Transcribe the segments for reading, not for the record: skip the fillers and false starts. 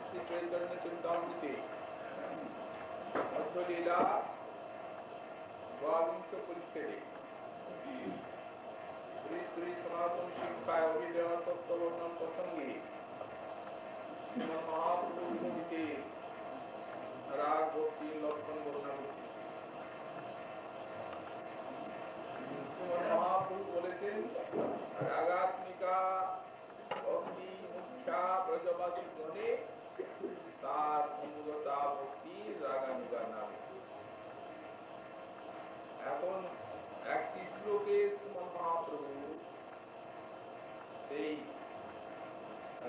শ্রী চৈতন্য চরিতামৃতে মধ্যলীলা 12 পরিচ্ছেদে শ্রী শ্রী সনাতন শিক্ষায় অভিদেয় তত্ত্ব বর্ণন প্রসঙ্গে মহাপ্রভু হইতে রাগ ভক্তির লক্ষণ বর্ণনা করছে। মহাপ্রভু বলেছেন, রাগাত্মিকা ভক্তি মুখ্যা ব্রজবাসী গণে তার অনুগতা ভক্তি রাগানুগা নামে। এখন একটি শ্লোকে শ্রীমন মহাপ্রভু সেই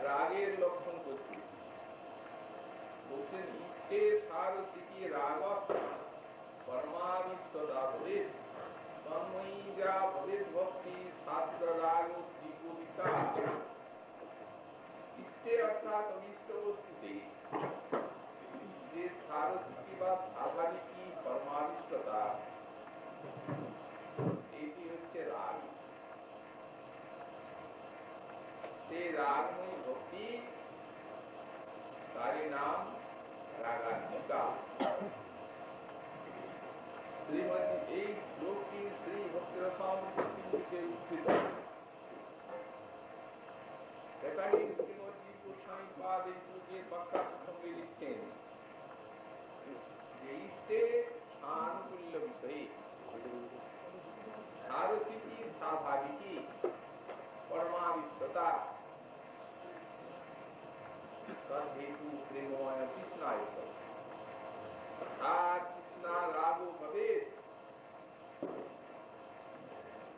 রাগের লক্ষণ করছে। বলছেন, ইষ্টে সারসিকি রাগ পরমাবিষ্টতা ভবেৎ তন্ময়ী যা ভবেৎ ভক্তি ছাত্র রাগ ত্রিগুণিতা। ইষ্টে অর্থাৎ অভিষ্ট বস্তুতে যে সারসিকি বা স্বাভাবিকী পরমাবিষ্টতা, এটি হচ্ছে রাগ। সেই রাগময়ী ভক্তি, তারই নাম রাগাত্মিকা। শ্রীমতী এই শ্লোকটি শ্রী ভক্তিরসামৃতে উদ্ধৃত। সেখানে শ্রীমতী গোস্বামী পাদ এই শ্লোকের ব্যাখ্যা প্রসঙ্গে লিখছেন যে ইষ্টে আনুকূল্য বিষয়ে সারসিকি স্বাভাবিকী পরমাবিষ্টতা তদ্হেতু প্রেমময় তৃষ্ণায়ুত আর তৃষ্ণা রাগও ভবেৎ।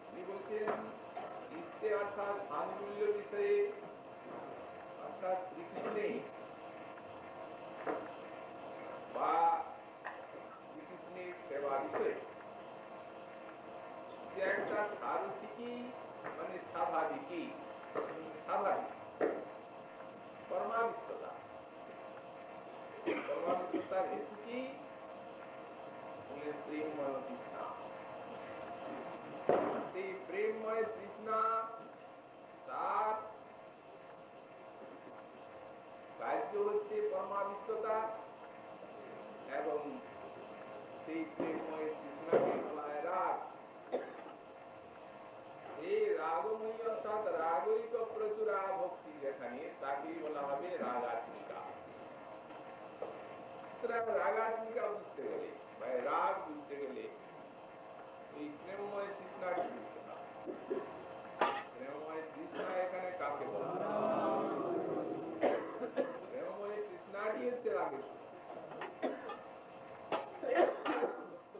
তিনি বলছেন, ইষ্টে অর্থাৎ আনুকূল্য বিষয়ে অর্থাৎ শ্রীকৃষ্ণে বা শ্রীকৃষ্ণের সেবা বিষয়ে যে একটা সারসিকি মানে স্বাভাবিকী স্বাভাবিক পরমাবিষ্টতা। পরমাবিষ্টতার হেতু কি? বলে প্রেমময় তৃষ্ণা। সেই প্রেমময় তৃষ্ণা, তার কার্য হচ্ছে পরমাবিষ্টতা, এবং সেই প্রেমময় তৃষ্ণাকে বলা হয় রাগ। এই রাগময়ী অর্থাৎ রাগৈক প্রচুরা ভক্তি যেখানে, তাকেই বলা হবে রাগাত্মিকা। রাগাত্মিকা বুঝতে গেলে বা রাগ বুঝতে গেলে এই প্রেমময় তৃষ্ণাকে বুঝতে হবে। প্রেমময় তৃষ্ণা এখানে কাকে বলা হয়? প্রেমময় তৃষ্ণাটি হচ্ছে রাগের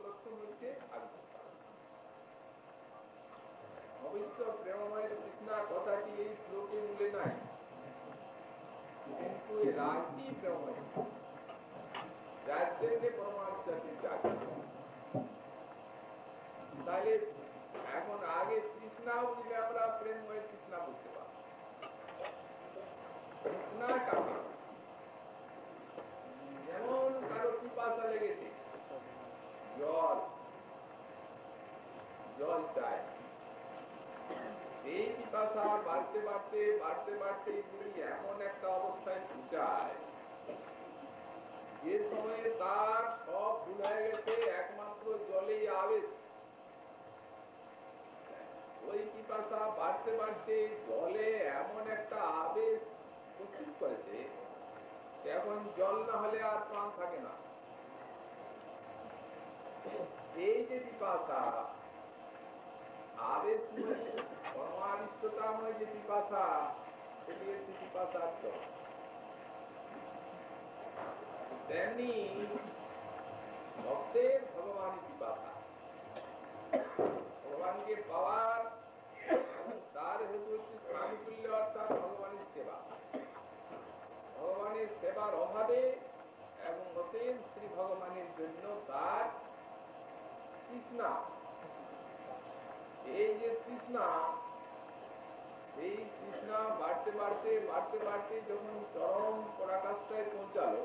লক্ষণ হচ্ছে আগ্রহতা। অবশ্য প্রেমময় তৃষ্ণা কথাটি এই শ্লোকে মূলে নাই, কিন্তু এই রাগটি প্রেমময়, যার জন্য পরমাত্মাকে জাগে। তাহলে এখন আগে তৃষ্ণা বুঝলে আমরা প্রেমময় তৃষ্ণা বুঝতে পারব। তৃষ্ণা কাকে? যেমন কারো পিপাসা লেগেছে, জল জল চায়, এই পিপাসা বাড়তে বাড়তে বাড়তে বাড়তে যদি এমন একটা অবস্থায় পৌঁছায় যে সময়ে তার সব ভুল হয়ে গেছে, একমাত্র জলেই আবেশ, ওই পিপাসা বাড়তে বাড়তে জলে এমন একটা আবেশ প্রস্তুত করেছে, এখন জল না হলে আর প্রাণ থাকে না। এই যে পিপাসা, আবেশময় পরমাবিষ্টতাময় যে পিপাসা, সেটি হচ্ছে পিপাসার জল। তেমনি ভক্তের ভগবানের পিপাসা, ভগবানকে পাওয়ার এবং তার হেতু হচ্ছে সানুকূল্য অর্থাৎ ভগবানের সেবা। ভগবানের সেবার অভাবে এবং অতএব শ্রী ভগবানের জন্য তার তৃষ্ণা, এই যে তৃষ্ণা, এই তৃষ্ণা বাড়তে বাড়তে বাড়তে বাড়তে যখন চরম পরাকাষ্ঠায় পৌঁছালো,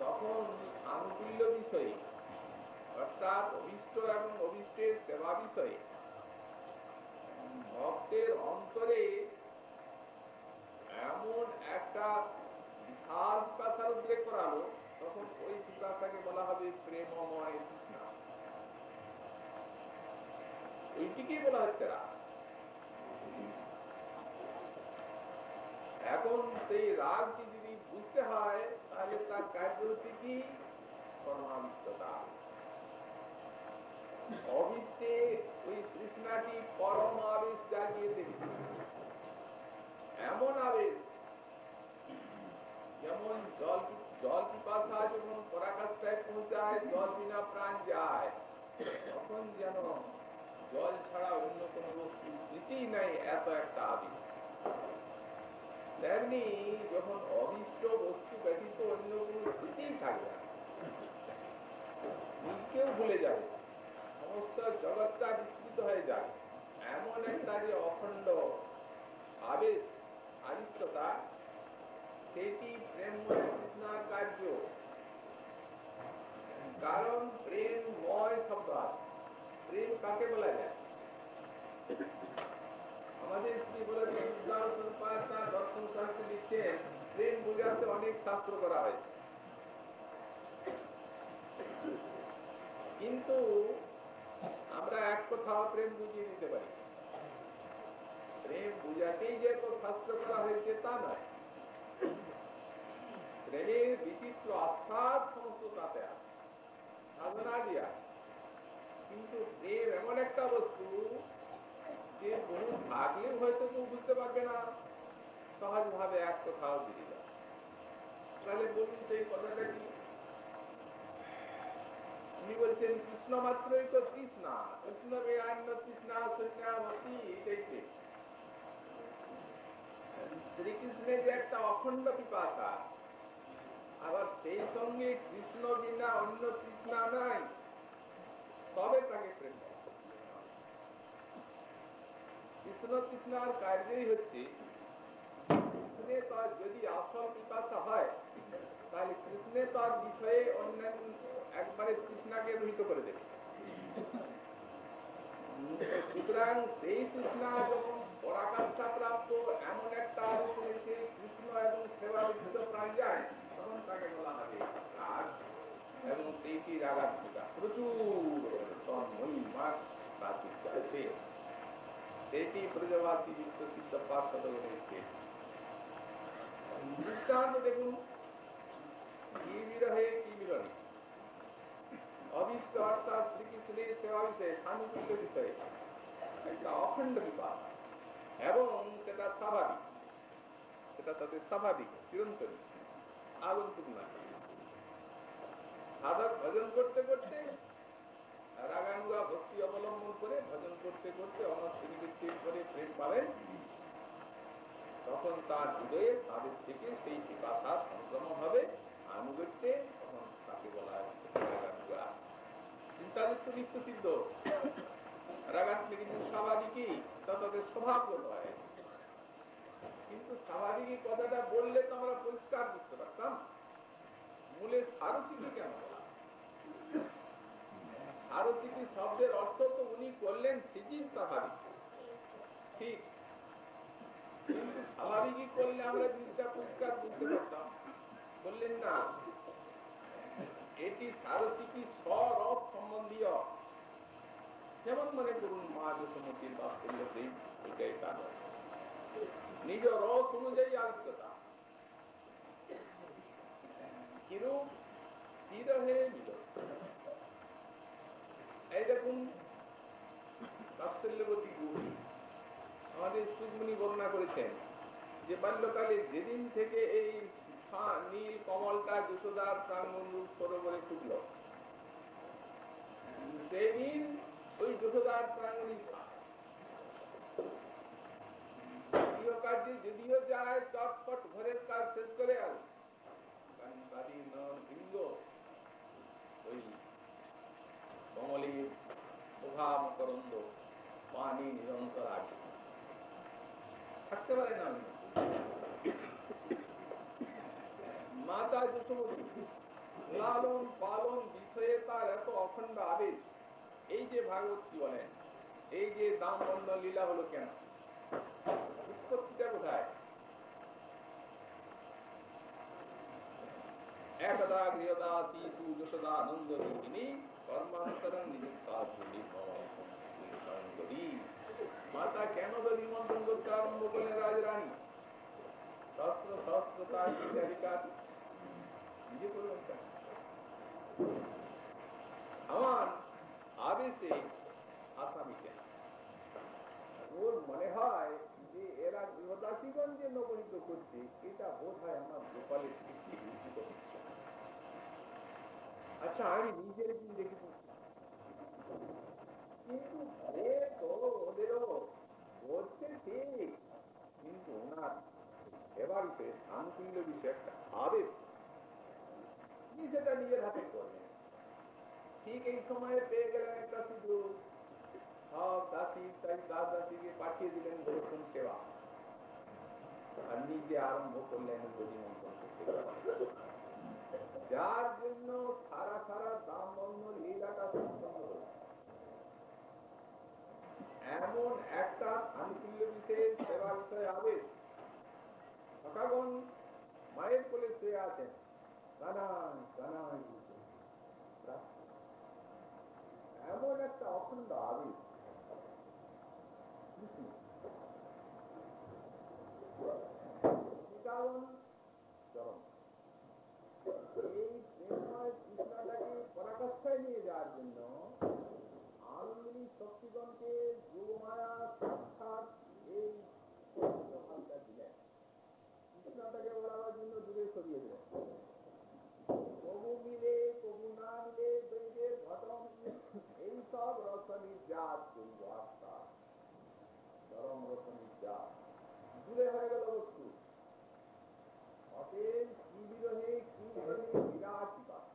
তখন সানুকূল্য বিষয়ে অর্থাৎ অভিষ্ট এবং অভিষ্টের সেবা বিষয়ে ভক্তের অন্তরে এমন একটা আর পিপাসার উদ্রেক করালো, তখন ওই পিপাসাকে বলা হবে প্রেমময় তৃষ্ণা। এইটিকেই বলা হচ্ছে রাগ। এখন সেই রাগকে যদি বুঝতে হয়, তাহলে তার কার্য হচ্ছে কি? পরমাবিষ্টতা। অবিষ্টে ওই তৃষ্ণাটি পরম আবেশ জাগিয়ে দেবে। এমন আবেশ, যেমন জল পিপাসা যখন পরাকাষ্ঠায় পৌঁছায়, জল বিনা প্রাণ যায়, তখন যেন জল ছাড়া অন্য কোন বস্তু স্মৃতি নাই, এত একটা আবেশ। তেমনি যখন অবিষ্ট বস্তু ব্যতীত অন্য কোন স্মৃতি থাকবে না, নিজকেও ভুলে যাবে, সমস্ত জগৎটা বিস্তৃত হয়ে যায়, এমন একটা যে অখণ্ড আবেশ, আবিষ্টতা, সেটি প্রেমময় তৃষ্ণার কার্য। কারণ প্রেমময় শব্দ আছে। প্রেম কাকে বলা যায়? আমাদের শ্রী বলদেব তার দর্শন শাস্ত্রে লিখছেন, প্রেম বোঝাতে অনেক শাস্ত্র করা হয়েছে, কিন্তু আমরা এক কথাও প্রেম বুঝিয়ে দিতে পারি। প্রেম বুঝাতেই যে তো শাস্ত্র করা হয়েছে তা নয়। প্রেমের বিচিত্র আস্থার সমস্ত তাতে আছে, সাধনা দিয়া। কিন্তু প্রেম এমন একটা বস্তু যে বহু থাকলেও হয়তো কেউ বুঝতে পারবে না, সহজ ভাবে এক কথাও বুঝে যাবে। তাহলে বলুন সেই কথাটা কি? উনি বলছেন কৃষ্ণ মাত্রই তো তৃষ্ণা, কৃষ্ণ বেআন্য তৃষ্ণা সন্ন্যাবতী। এটাই শ্রীকৃষ্ণের যে একটা অখণ্ড পিপাসা, আবার সেই সঙ্গে কৃষ্ণ বিনা অন্য তৃষ্ণা নাই, তবে তাকে প্রেম বলা। কৃষ্ণ তৃষ্ণার কার্যই হচ্ছে, কৃষ্ণে তার যদি আসল পিপাসা হয়, তাহলে কৃষ্ণে তার বিষয়ে অন্যান্য একবারে তৃষ্ণাকে রহিত করে দেবে। সুতরাং সেই তৃষ্ণা যখন পরাকাষ্ঠা প্রাপ্ত এমন একটা আদেশ হয়েছে, কৃষ্ণ এবং সেবা ব্যতীত প্রাণ যায়, তখন তাকে বলা হবে রাগ। এবং সেইটি রাগাত্মিকা প্রচুর তন্ময়ীমা প্রাচুর্য আছে। সেইটি প্রজাপতি যুক্ত সিদ্ধ পার্শ্বদগণের দৃষ্টান্ত দেখুন, কি বিরহে কি মিলনে। অবিষ্ট অর্থাৎ শ্রীকৃষ্ণের সেবা বিষয়ে, সানুকূল্য বিষয়ে একটা অখণ্ড বিপাক, এবং সেটা স্বাভাবিক, সেটা তাদের স্বাভাবিক চিরন্তনী আগন্তুক না। সাধক ভজন করতে করতে, রাগানুগা ভক্তি অবলম্বন করে ভজন করতে করতে অনর্থনিবৃত্তির করে প্রেম পাবেন, তখন তার হৃদয়ে তাদের থেকে সেই পিপাসার সংক্রমণ হবে আনুগত্যে, তখন তাকে বলা হচ্ছে রাগানুগা। চিন্তাযুক্ত নিত্য সিদ্ধ রাগাত্মিক কিন্তু স্বাভাবিকই, তা তাদের স্বভাবগত হয়। কিন্তু স্বাভাবিকই কথাটা বললে তো আমরা পরিষ্কার বুঝতে পারতাম, মূলে সারসিকি কেন বলা? সারসিকি শব্দের অর্থ তো উনি করলেন সিজিন স্বাভাবিক, ঠিক, কিন্তু স্বাভাবিকই করলে আমরা জিনিসটা পরিষ্কার বুঝতে পারতাম। বললেন না, এটি সারসিকি স্বরস সম্বন্ধীয়। যেমন মনে করুন মা যশোমতীর বাৎসল্য প্রেম, এটাই তার নিজ রস অনুযায়ী আবিষ্টতা। কিরূপ বিরহে মিলন। এই দেখুন বাৎসল্যবতী গৌরী, আমাদের সুকমুনি বর্ণনা করেছেন যে বাল্যকালে যেদিন থেকে এই নীল কমলটা যশোদার প্রাঙ্গণরূপ সরোবরে ফুটল, সেদিন ওই যশোদার প্রাঙ্গণই দ্বিতীয় কার্যে যদিও যায় চটপট ঘরের কাজ শেষ করে আর ওই কমলের প্রভাব করন্দ পানি নিরন্তর আছে, থাকতে পারে না। মাতা যশোমতী লালন পালন বিষয়ে তার এত অখণ্ড আবেশ। এই যে ভাগবত কি বলেন, এই যে দাম বন্ধ লীলা হলো কেন, উৎপত্তিটা কোথায়? একদা গৃহদাসী সুযশোদানন্দ রূপিণী কর্মান্তরং নিযুক্তা মাতা কেন তো নিমন্ত্রণ করতে আরম্ভ করলেন রাজরানী? সহস্র সহস্র তার অধিকার নিজে করবেন কেন? আমার আদেশে আসামিকে ওর মনে হয় যে এরা গৃহদাসীগঞ্জে নবনীত করছে, এটা বোধ হয় আমার গোপালের সৃষ্টি উচিত। আচ্ছা আমি নিজের দিন দেখেছি, কিন্তু ওদেরও বলছে ঠিক, কিন্তু ওনার এবারিতে আনুকূল্য বিষয়ে একটা আবেগ সেটা নিজের হাতে করলেন। ঠিক এই সময়ে পেয়ে গেলেন একটা সুযোগ, সব দাসী দাস দাসীকে পাঠিয়ে দিলেন গোরক্ষণ সেবা, আর নিজে আরম্ভ করলেন গতিমন্ত্রণ করতে, যার জন্য সারা সারা দাম বন্ধ লীলাটা সম্পন্ন হল। এমন একটা আনুকূল্য বিষয়ের সেবা বিষয়ে আবেগ, সখাগণ মায়ের কোলে শুয়ে আছেন, কানায় কানায় এমন একটা অখণ্ড আবেগ। কারণ চরম এই প্রেমময় কৃষ্ণাটাকে পরাকাষ্ঠায় নিয়ে যাওয়ার জন্য আনন্দিনী শক্তিগণকে যোগমায়া সাক্ষাৎ এই হালটা দিলেন, কৃষ্ণাটাকে ওড়াবার জন্য দূরে সরিয়ে দিলেন। কবু মিলে কবু না মিলে বেদের ঘটন এই সব রসনির্যাত করিব আস্থা, চরম রসনির্যাত দূরে হয়ে গেল বস্তু। অতএব কি বিরহে কি মিলনে বিরাট বিপাক,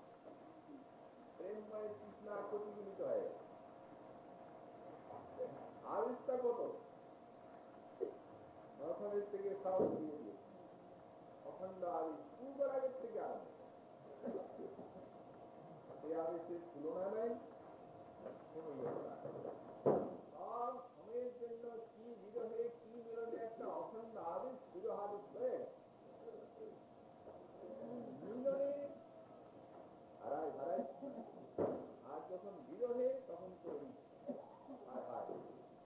প্রেমময় তৃষ্ণা প্রতিগুলিত হয়ে গেল। আবিষ্টা কত রসনের থেকে সব দিয়ে দিয়ে অখণ্ড আবিষ পূর্বের আগের থেকে আরম্ভ, সেই আবিষের তুলনা নাই, কোনো সব সময়ের জন্য কি বিরহে কি মিলনে একটা অখণ্ড আবিষ বিরহাবিষ হয়ে গেল। মিলনে হারায় হারায়, আর যখন বিরহে তখন তৈরি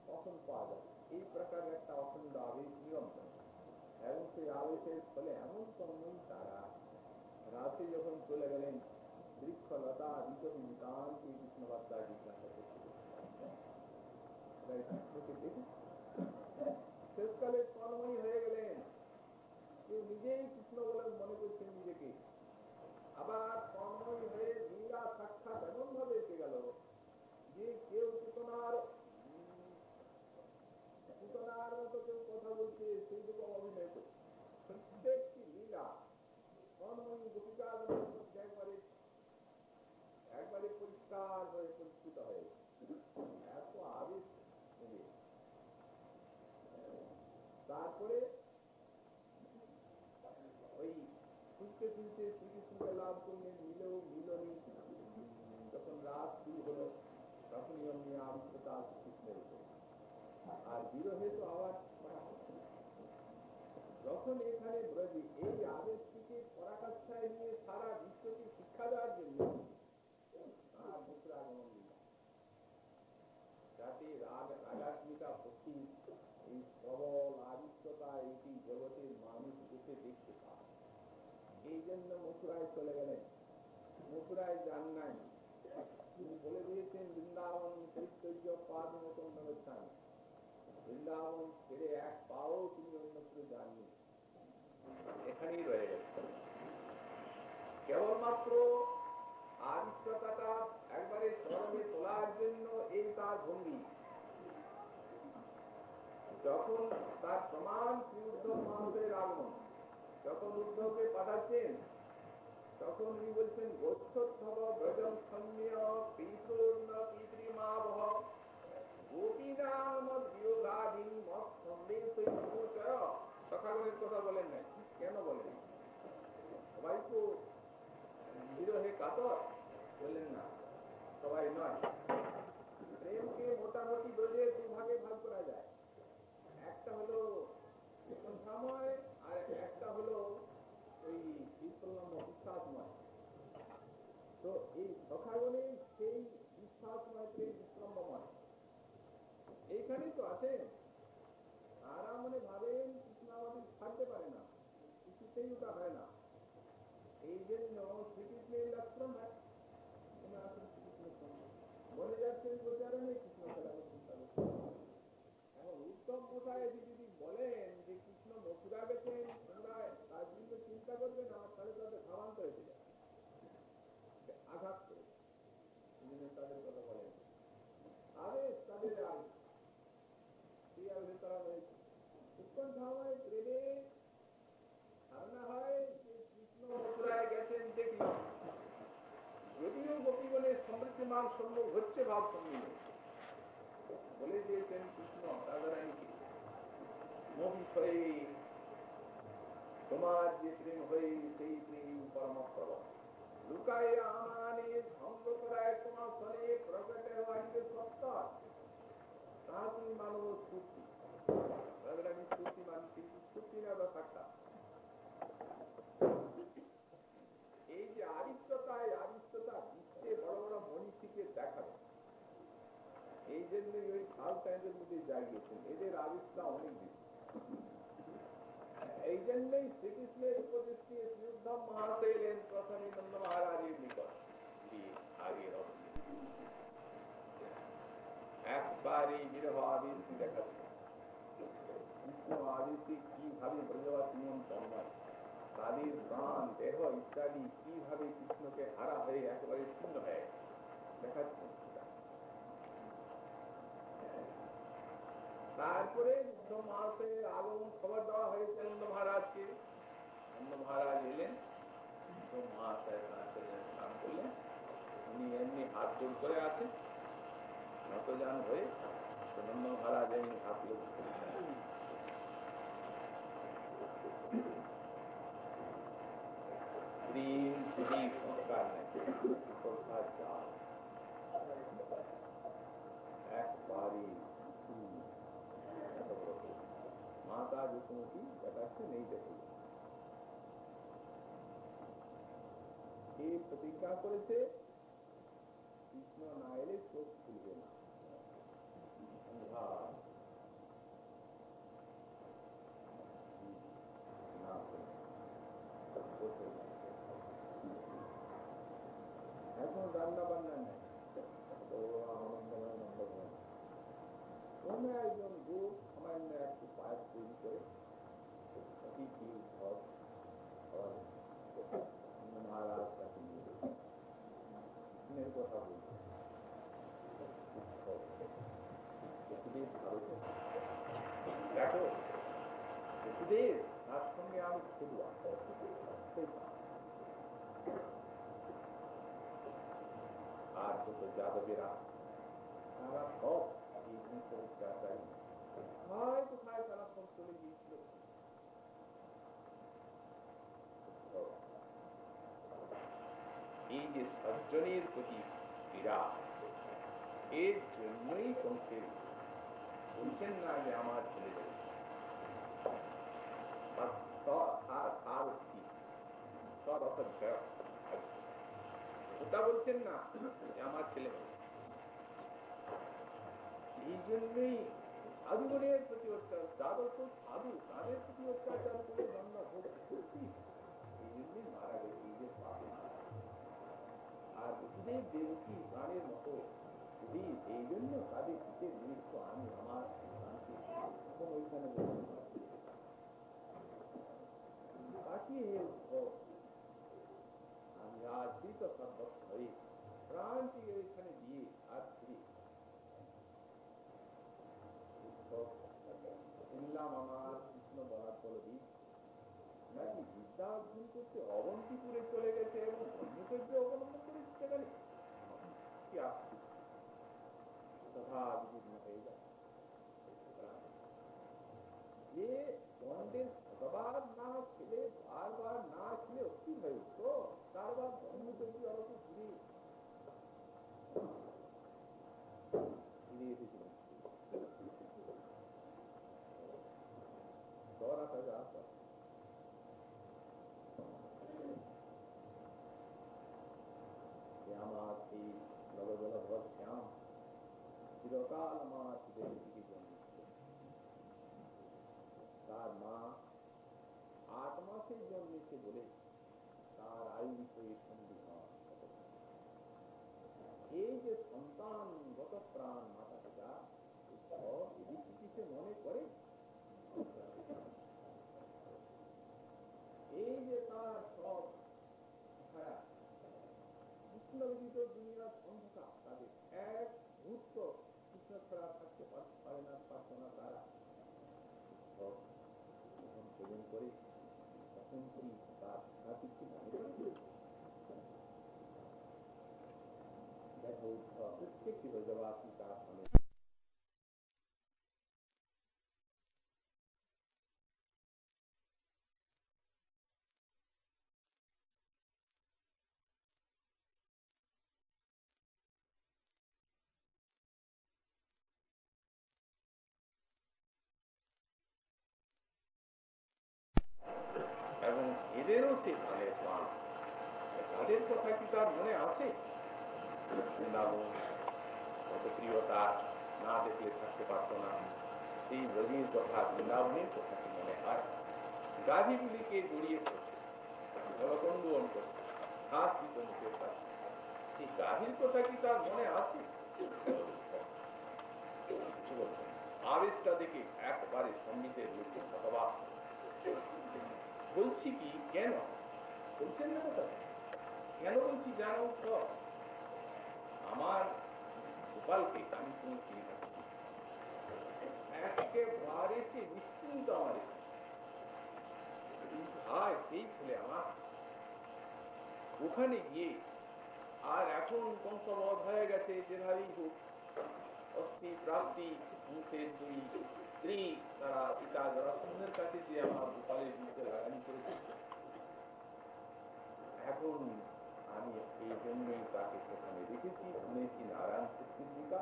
কখন পাওয়া যায়, এই প্রকার একটা অখণ্ড আবেশ নিরন্তর। এবং সেই আবেশের ফলে এমন তন্ময়ী তারা রাতে যখন চলে গেলেন বৃক্ষলতা বিকান কৃষ্ণবার্তা জিজ্ঞাসা করতে, শেষকালে তন্ময়ী হয়ে গেলেন। কেউ নিজেই কৃষ্ণ বলে মনে করছেন নিজেকে, আবার তন্ময়ী হয়ে লীলা সাক্ষাৎ এমন ভাবে এসে গেল যে কেউ চেতনার মতো কেউ কথা বলছে, সেই রকম অভিনয় করছে। প্রত্যেকটি লীলা তন্ময়ী গোপিকাগণের মধ্যে একবারে পরিষ্কার হয়ে পরিষ্কৃত হয়ে এত আবেশ। তারপরে ওই শুনতে শুনতে শ্রীকৃষ্ণকে লাভ করলেন, মিলেও মিলনী যখন রাত শুরু হলো তখনই অমনি আবিষ্কতা কৃষ্ণের উপর, আর বিরহে তো আবার যখন এখানে ব্রজে এই আবেশটিকে পরাকাষ্ঠায় নিয়ে সারা বিশ্বকে শিক্ষা দেওয়ার জন্য তার মুখের আগমন দিল, যাতে রাগাত্মিকা পক্ষী এই প্রবল আবিষ্টতা এটি জগতের মানুষ এসে দেখতে পায়। এই জন্য মথুরায় চলে গেলেন। মথুরায় যান নাই, তিনি বলে দিয়েছেন বৃন্দাবন চৈতন্য পাদ মতন ব্যবস্থান, বৃন্দাবন ছেড়ে এক পাও তিনি অন্যত্র যাননি, এখানেই রয়ে গেছেন। কেবলমাত্র আবিষ্টতাটা একবারে চরমে তোলার জন্য এই তার ভঙ্গি। যখন তার প্রমাণ শ্রী উদ্ধব মহাশয়ের আগমন, যখন উদ্ধবকে পাঠাচ্ছেন তখন উনি বলছেন গোচ্ছোদ্ধব ব্রজম সৈন্য পিতৃর্ণ পিতৃমাবহ গোপীনাম বিয়োগাধীন মত সন্দেহ সখাগণের কথা বলেন নাই। কেন বলেন? সবাই তো বিরহে কাতর, বললেন না সবাই নয়। প্রেমকে মোটামুটি ব্রজের দুভাগে ভাগ করা যায়, একটা হলো সন্ধ্যাময় আর একটা হলো ওই বিপ্লম্ব বিশ্বাসময়। কিছুটা হয় না। এই জন্য শ্রীকৃষ্ণের লক্ষণ হয় বলে যাচ্ছেন প্রচারণে কৃষ্ণ খেলা চিন্তা করতে। এখন উত্তম কোথায় যদি বলেন যে কৃষ্ণ মথুরা গেছেন, তোমরা তার জন্য চিন্তা করবে না, তাহলে তাদের ভাবান্তর হয়ে যায়, আঘাত করে তাদের কথা বলেন। আবেশ তাদের আবেশ, সেই আবেশে তারা রয়েছে। উৎকণ্ঠা হয়, প্রেমে ধারণা হয় যে কৃষ্ণ মথুরায় গেছেন দেখলাম, যদিও গোপীগণের সমৃদ্ধিমান সম্ভব হচ্ছে ভাব সম্মিলন বলে দিয়েছেন কৃষ্ণ রাধারানীকে, মোহিত হয়ে তোমার যে প্রেম হয়ে সেই প্রেম পরমস্তর লুকায় আমানে ভঙ্গ করায় তোমার ফলে প্রকটে হওয়াকে সত্তর তা তুমি মানব স্ফূর্তি। রাধারানী স্ফূর্তি মানছি, স্ফূর্তি না বা সাক্ষাৎ। এই যে আদিত্যতা, এই আদিত্যতা বিশ্বে বড় বড় মনীষীকে দেখাবে, এই জন্যই ওই সাউথের মধ্যে জাগিয়েছেন, এদের আদিত্যতা অনেক বেশি। এই জন্যই শ্রীকৃষ্ণের উপদেশ দিয়ে শ্রীউদ্ধব মহাশয় এলেন প্রথমে নন্দ মহারাজের নিকট। আগে একবারই বিরহ আবৃত্তি দেখাচ্ছে কৃষ্ণ আবৃত্তি কিভাবে ব্রজবাসী মন তন্ময়, তাদের প্রাণ দেহ ইত্যাদি কিভাবে কৃষ্ণকে হারা হয়ে একেবারে শূন্য হয়ে দেখাচ্ছেন। তারপরে উদ্ধব মহাশয়ের আগমন খবর দেওয়া হয়েছে নন্দ মহারাজকে। নন্দ মহারাজ এলেন, উদ্ধব মহাশয় স্নান করলেন, উনি এমনি হাত জোড় করে আছেন নতজান হয়ে। নন্দ মহারাজ এমনি হাত জোড় করেছেন। প্রেম যদি সংস্কার নেই, সংস্কার চাল একবারই মাতা যুসমতি দেখাচ্ছে নেই দেখে। এই প্রতিজ্ঞা করেছে কৃষ্ণ না এলে চোখ খুলবে না। এখন রান্না বান্না নেই, আনন্দময় নন্দভবন কোনো একজন গোপ সামান্য একটু পায়েস তৈরি করে অতিথি উদ্ভব মহারাজ তাকে নিয়ে কৃষ্ণের কথা বলছে। দেখো বসুদেব, তার সঙ্গে আমি খেলুয়া আর যত যাদবেরা তারা সব এই সংসারী কোথায় কোথায় তারা সব চলে গিয়েছিল। এই যে সজ্জনের প্রতি বিরাট, এর জন্যই কংসের বলছেন না যে আমার ছেলে যাবে, ওটা বলছেন না যে আমার ছেলে হবে। এই জন্যই সাধুগণের প্রতি অত্যাচার, যাদব সাধু তাদের প্রতি অত্যাচার করে দণ্ড ভোগ করছি, এই জন্যই মারা গেছে, এই যে পাপে মারা। আর বসুদেব দেবকী প্রাণের মতো, যদি এই জন্য তাদের পিঠের নিমিত্ত আমি আমার সন্তানকে এখন ওইখানে তাকিয়ে আমি আর শীত সর্বস্ব হয়ে প্রাণটি ওইখানে দিয়ে আর ফিরে শুনলাম আমার কৃষ্ণ বলার ফলবি নাকি বিদ্যা অর্জন করতে অবন্তিপুরে চলে গেছে এবং ব্রহ্মচর্য অবলম্বন করেছে সেখানে কি আসছে তথা বিঘ্ন হয়ে যাচ্ছে। যে দণ্ডের শতবার না ছেলে বারবার না ছেলে অস্থির হয়ে উঠত, তারবার ব্রহ্মচর্য অরত ফিরে ফিরে এসেছিলেন। আমার সেই জলজলধর শ্যাম চিরকাল আমার হৃদয়ের দিকে জন্মেছিল। তার মা 8 মাস মাসে জন্মেছে বলে তার আয়ুতে সন্ধিহান। এই যে সন্তানগত প্রাণ মাতা পিতা এদিক কিছু মনে করে, এই যে তার সব কৃষ্ণ ব্যতীত দুনিয়ার অন্ধকার, তাদের এক মুহূর্ত কৃষ্ণ ছাড়া থাকতে পারে না, পারত না তারা। যখন সেদিন করে তখন কি তার কিছু মনে করে? দেখো প্রত্যেকটি ব্রজবাসী তার স্বামী এবং এদেরও সে প্রাণের প্রাণ। তাদের কথা কি তার মনে আছে? বৃন্দাবন কত প্রিয়তা, না দেখলে থাকতে পারত না। সেই ব্রজের কথা, বৃন্দাবনের কথা কি মনে হয়? গাভীগুলিকে জড়িয়ে পড়ছে, জলকন্দন করছে, ঘাস দিত মুখের কাছে, সেই গাভীর কথা কি তার মনে আছে? আবেশটা দেখে একবারে সঙ্গীতের লোকে হতবাক। বলছি কি, কেন বলছেন না কথা? কেন বলছি জানো তো? আমার গোপালকে আমি তুমি চিনি থাকি, একেবারে সে নিশ্চিন্ত আমার ভাই, সেই ছেলে আমার। ওখানে গিয়ে আর এখন কংসবধ হয়ে গেছে, যেভাবেই হোক অস্থি প্রাপ্তি মুখের দুই স্ত্রী তারা পিতা জরাসন্ধের কাছে যে আমার গোপালের বিরুদ্ধে লাগানি করেছে, এখন আমি এই জন্যই তাকে সেখানে দেখেছি, শুনেছি নারায়ণ সত্যিকা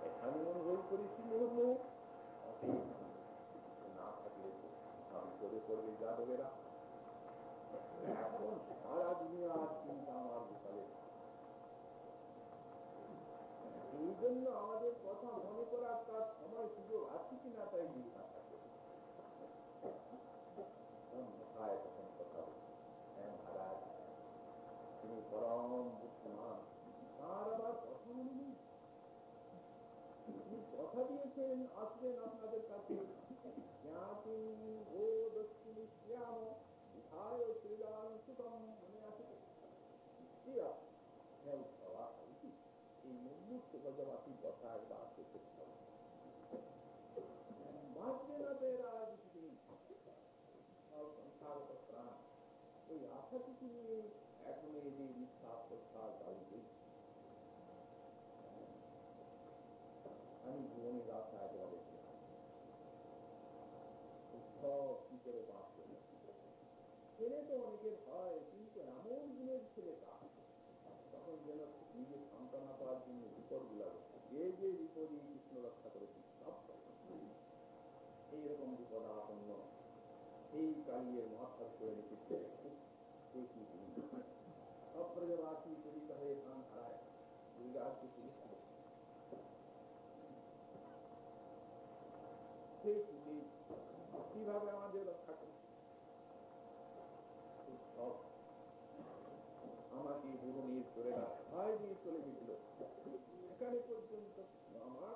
এখানে অনুভব করেছি মুহূর্ত না থাকলে আমি করে করবে যাদবেরা। এখন সারা দুনিয়ার চিন্তা আমার গোপালের। এই জন্য আমাদের কথা মনে করার তার সময় সুযোগ আছে কিনা তাই জিজ্ঞাসা করি। তখন কথা হ্যাঁ মহারাজ, তিনি পরম বুদ্ধিমান, তার আবার কথা মনে নেই। তিনি কথা দিয়েছেন আসবেন আপনাদের কাছে, মনে আছে? এই মুহূর্ত গজবাসীর কথা একবার দেখতে হবে। বাঁচবে না এরা কিছুদিন, সংসারগত প্রাণ এই আশাটুকু নিয়ে এখন এই যে নিঃশ্বাস প্রশ্বাস বাড়িতে আমি জীবনের আশা একেবারে সব কি করে বাঁচবে। ছেলে তো অনেকের হয়, কিন্তু এমন গুণের ছেলে তার তখন যেন নিজের সান্ত্বনা পাওয়ার জন্য বিপদ গুলা যে যে বিপদই কৃষ্ণ রক্ষা করেছে সব এইরকম বিপদাপন্ন এই কালিয়ের মহাত্মা করে রেখেছে। সব ব্রজবাসী পীড়িত হয়ে প্রাণ হারায়, দুর্গাকে তুলেছিল। সেই পুলিশ কিভাবে আমাদের রক্ষা করছে? আমাকে বুড়ুনির চলে ভয় দিয়ে চলে গেছিল, এখানে পর্যন্ত আমার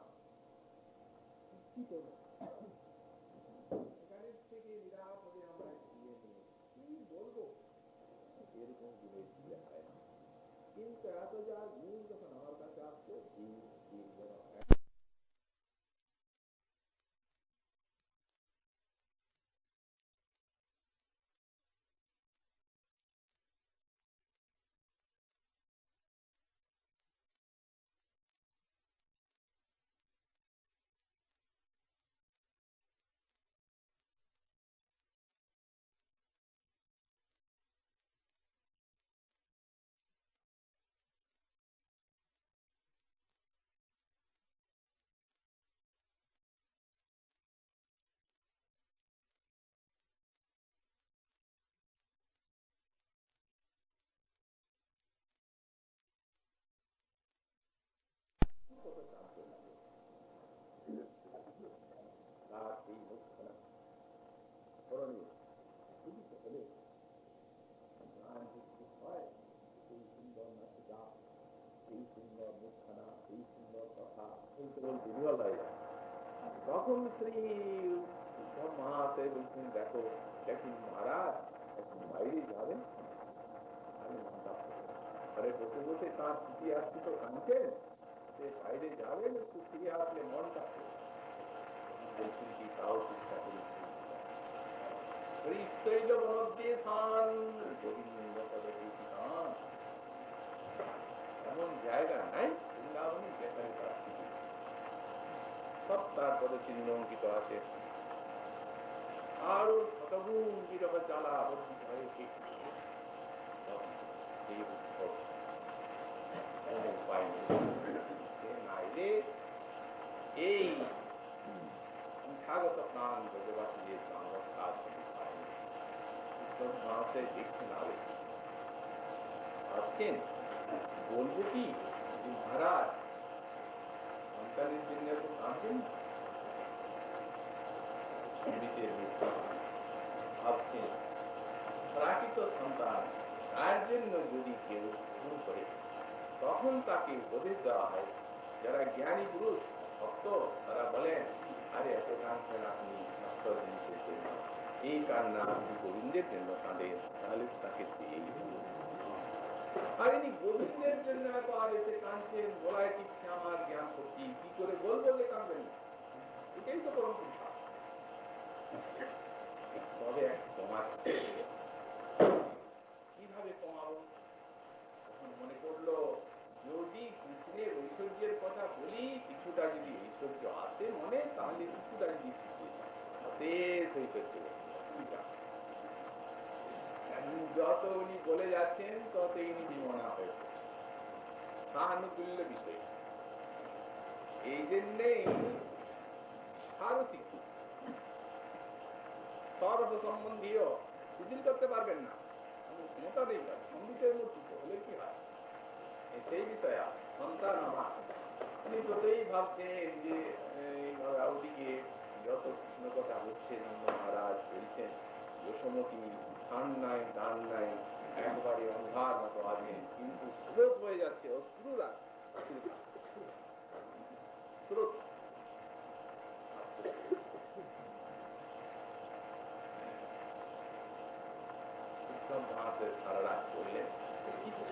এখানের থেকে নিরাপদে আমরা ফিরিয়ে নিয়ে কি বলবো, এরকম জিনিস দিলে হয় না। কিন্তু এত যা গুণ যখন আমার কাছে আসছে, তার সেই মুখখানা স্মরণীয় বুঝতে হলে দুর্বল হয়ে যায়। তখন শ্রী মহাশয় বলছেন, দেখো দেখি মহারাজ বাইরে যাবেন। আমি ঘরে বসে বসে তার স্মৃতি আসছে তো কাঁদছেন, সে বাইরে যাবেন, একটু ফিরে আসলে মনটা বলছেন কি তাও চেষ্টা করেছি। এমন জায়গা নাই বৃন্দাবনে যেখানে তার স্মৃতি সব তার পদে চিহ্ন অঙ্কিত আছে। আরো শতগুণ বিরহ জ্বালা বর্ধিত হয়েছে। উপায় নাইলে এই সংখ্যাগত প্রাণ ব্রজবাসীদের প্রাণ রক্ষার কোনো উপায় নেই। দেখছেন আলোচনা ভাবছেন বলবো কি মহারাজ সন্তানের জন্য এত কাঁদবেন না। ভাবছেন প্রাকৃত সন্তান তার জন্য যদি কেউ গ্রহণ করে তখন তাকে উপদেশ দেওয়া হয়। যারা জ্ঞানী পুরুষ ভক্ত তারা বলেন, আরে এত কাঁদছেন আপনি নশ্বর জিনিসের জন্য, এই কান্না আপনি গোবিন্দের জন্য কাঁদেন, তাহলে তাকে পেয়ে আর ইনি গোবিন্দের জন্য এত আর এসে কাঁদছেন, বলায় টিকছে আমার জ্ঞান শক্তি, কি করে বলবো যে কাঁদবেন না? এটাই তো পরম কথা। তবে এক কমাচ্ছে, কিভাবে কমাবো? তখন মনে পড়লো যদি কৃষ্ণের ঐশ্বর্যের কথা বলি, কিছুটা যদি ঐশ্বর্য আসে মনে, তাহলে কিছুটা যদি শিখিয়ে ঐশ্বর্য যত উনি বলে যাচ্ছেন তত ইনি বিমনা হয়ে পড়ছে। সহানুকূল্য বিষয়। এই জন্যেই সারথী সরস সম্বন্ধীয় শিথিল করতে পারবেন না, ক্ষমতা নেই তার। অমৃতের মূর্তি হলে কি হয়? সেই বিষয়ে সন্তান আমার উনি ততই ভাবছেন যে এইভাবে আউদিকে যত কৃষ্ণ কথা হচ্ছে নন্দ মহারাজ বলছেন যশোমতী স্থান নাই দান নাই, একবারে অন্ধার মতো আছেন, কিন্তু স্রোত হয়ে যাচ্ছে অশ্রুরা স্রোত। সারা রাত করলেন কিছু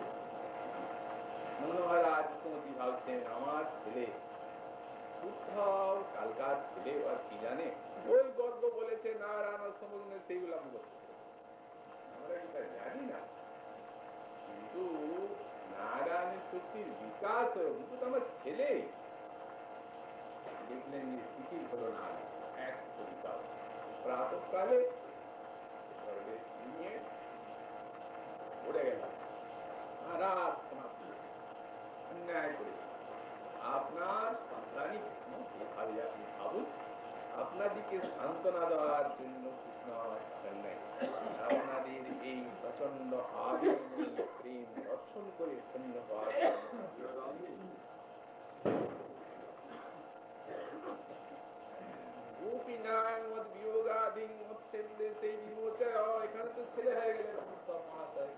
নন্দ মহারাজ যশোমতী ভাবছেন আমার ছেলে উদ্ধব কালকার ছেলে আর কি জানে, ওই গর্ব বলেছে নারায়ণ সমগ্র সেইগুলো আমি করতে আমরা কি তা জানি না, কিন্তু নারায়ণের শক্তির বিকাশ কিন্তু তো আমার ছেলে। দেখলেন যে স্থিতি হলো না, এক বিকাশ প্রাতকালে গর্বে নিয়ে উড়ে গেল। মহারাজ সমাপ্তি অন্যায় করে আপনার সন্তানই কৃষ্ণ, এভাবে আপনি ভাবুন। আপনাদিকে সান্ত্বনা দেওয়ার জন্য কৃষ্ণ আমার থাকেন নাই, আপনাদের এই প্রচন্ড আবেগময়ী প্রেম দর্শন করে ধন্য হওয়ার এখানে তো ছেলে হয়ে গেলেন মহাশয়।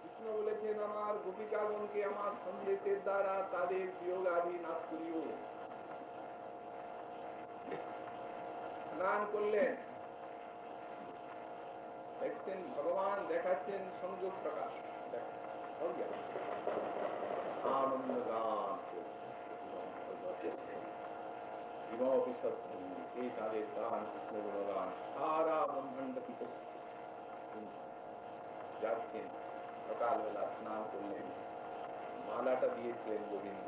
কৃষ্ণ বলেছেন আমার গোপিকাগণকে আমার সন্দেশের দ্বারা তাদের বিয়োগাধি নাশ করিও। স্নান করলেন, দেখছেন ভগবান দেখাচ্ছেন সংযোগ প্রকাশ, আনন্দ গান সেই তাদের গান কৃষ্ণ গুণগান সারা ব্রহ্মাণ্ড যাচ্ছেন। সকালবেলা স্নান করলেন, মালাটা দিয়েছিলেন গোবিন্দ,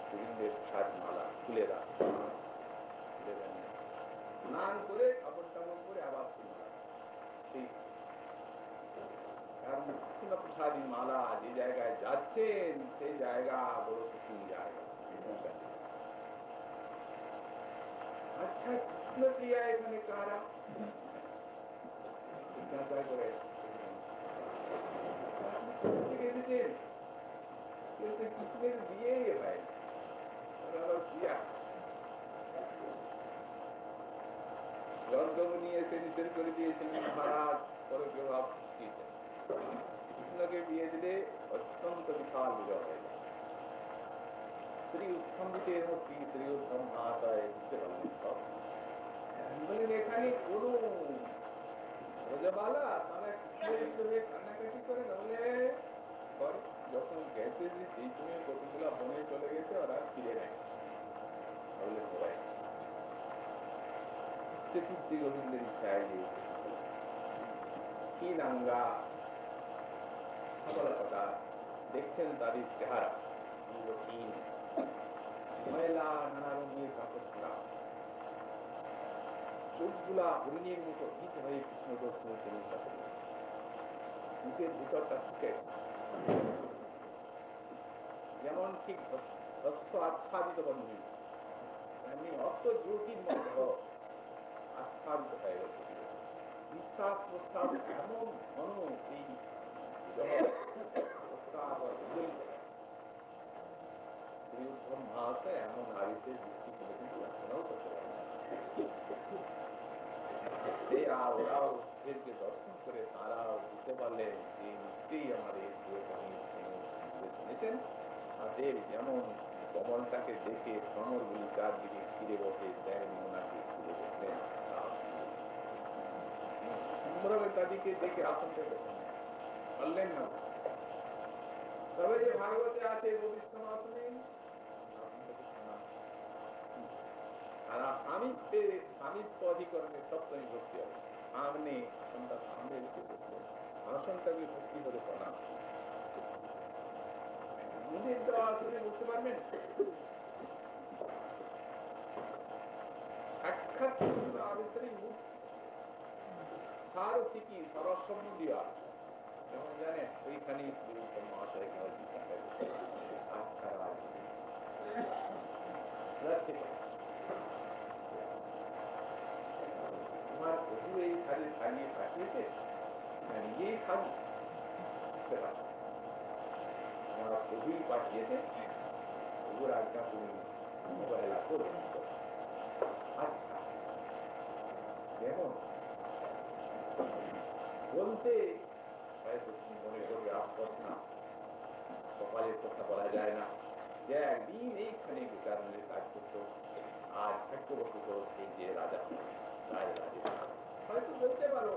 গোবিন্দের সাজ মালা খুলে দেন, স্নান করে কাপড় টাপড় করে আবার কৃষ্ণ প্রসাদী মালা যে জায়গায় যাচ্ছেন সেই জায়গা বড় কঠিন জায়গা। আচ্ছা কৃষ্ণ প্রিয়া এখানে কারা? জিজ্ঞাসা করে এসেছেন, কিন্তু কৃষ্ণের বিয়েই হয় আবার প্রিয়া। গন্ধব নিয়ে এসে নিষেধ করে দিয়েছিলেন মহারাজ, পরকীয় ভাব সৃষ্টিতেন। কৃষ্ণকে বিয়ে দিলে অত্যন্ত বিশাল বিরহ হয়ে যায়। শ্রী উত্তমজিতের মূর্তি শ্রী উত্তম মহাশয় বুঝতে পারলেন সব। বললেন এখানে কোন ব্রজবালা তারা কৃষ্ণ হয়ে কান্নাকাটি করে না? বলে করে। যখন গেছে যে সেই সময় কতগুলা বনে চলে গেছে, ওরা ফিরে নেয়। বললেন ওরাই চতুর্থী গোবিন্দের ইচ্ছায় যে কি নাঙ্গা সকল কথা দেখছেন তাদের চেহারা অঙ্গহীন, ময়লা, নানা রঙের কাপড় পরা, চোখগুলা হরিণের মতো ভীত হয়ে কৃষ্ণ দর্শনের চেষ্টা করে, মুখের ভিতরটা শুকে যেমন ঠিক শস্য আচ্ছাদিত বন্ধু, তেমনি অর্থ জ্যোতির মধ্যে আচ্ছাদিত হয়ে গেছে। নিঃশ্বাস প্রশ্বাস এমন ঘন, এই শ্রী উত্তম মহাশয় এমন আগে দৃষ্টি করে কিন্তু কল্পনাও করতে পারে না। ওরাও যে দর্শন করে তারাও বুঝতে পারলেন যে নিশ্চয়ই আমাদের শুনেছেন। তাদের যেমন কমলটাকে দেখে ভ্রমরগুলি চারদিকে ফিরে বসে, তেমনি ওনাকে ফিরে বসলেন। তাদেরকে দেখে আসনটা পারলেন না। তবে যে ভাগবতে আছে ভবিষ্যমাসনে তারা স্বামিত্ব অধিকরণে সপ্তমী ভক্তি হবে। সামনে আসনটা সামনে রেখে বসলেন, আসনটাকে ভক্তি করে প্রণাম। মুনির দেওয়া আসনে বসতে পারবেন? সাক্ষাৎ আবিষ্কারী মূর্তি সারথিকি সরস্বম্য দেওয়া, যেমন জানেন ওইখানে মহাশয় তোমার প্রভু এই সাজে সাজিয়ে পাঠিয়েছে, নিজেই সাজু বুঝতে পারছি, তোমার প্রভুই পাঠিয়েছে, প্রভুর আজ্ঞা তুমি অবহেলা করবে। আচ্ছা কেমন বলতে হয়তো তুমি মনে করবে আফসোস না, কপালের কথা বলা যায় না যে একদিন এইখানে বিচারণের কাজ করতো, আর ভাগ্যবশত সেই যে রাজা রাজরাজে হয়তো বলতে পারো।